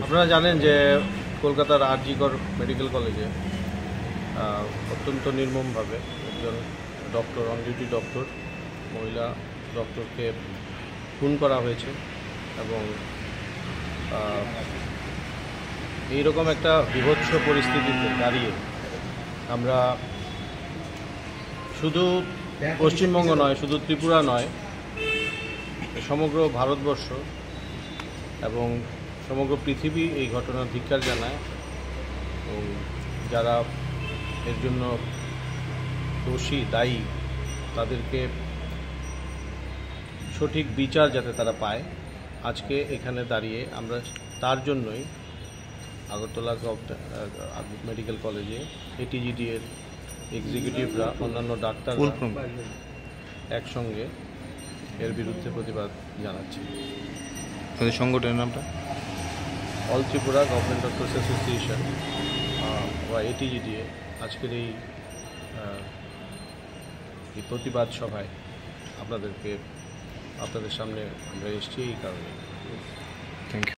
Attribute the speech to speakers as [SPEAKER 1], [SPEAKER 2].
[SPEAKER 1] আপনারা জানেন যে কলকাতার আরজিকর মেডিকেল কলেজে অত্যন্ত নির্মমভাবে একজন ডক্টর, অন ডিউটি ডক্টর, মহিলা ডক্টরকে খুন করা হয়েছে এবং এইরকম একটা বিভৎস পরিস্থিতিতে দাঁড়িয়ে আমরা শুধু পশ্চিমবঙ্গ নয়, শুধু ত্রিপুরা নয়, সমগ্র ভারতবর্ষ এবং সমগ্র পৃথিবী এই ঘটনার ধিক্কার জানায় এবং যারা এর জন্য দোষী, দায়ী, তাদেরকে সঠিক বিচার যাতে তারা পায়, আজকে এখানে দাঁড়িয়ে আমরা তার জন্যই আগরতলা মেডিকেল কলেজে এটিজিডি এর এক্সিকিউটিভরা, অন্যান্য ডাক্তাররা একসঙ্গে এর বিরুদ্ধে প্রতিবাদ জানাচ্ছি।
[SPEAKER 2] সংগঠনের নামটা
[SPEAKER 1] all Tripura government doctors association বা এটিজিডিএ আজকের এই প্রতিবাদ সভায় আপনাদের সামনে আমরা এসেছি এই কারণে।
[SPEAKER 2] Thank you.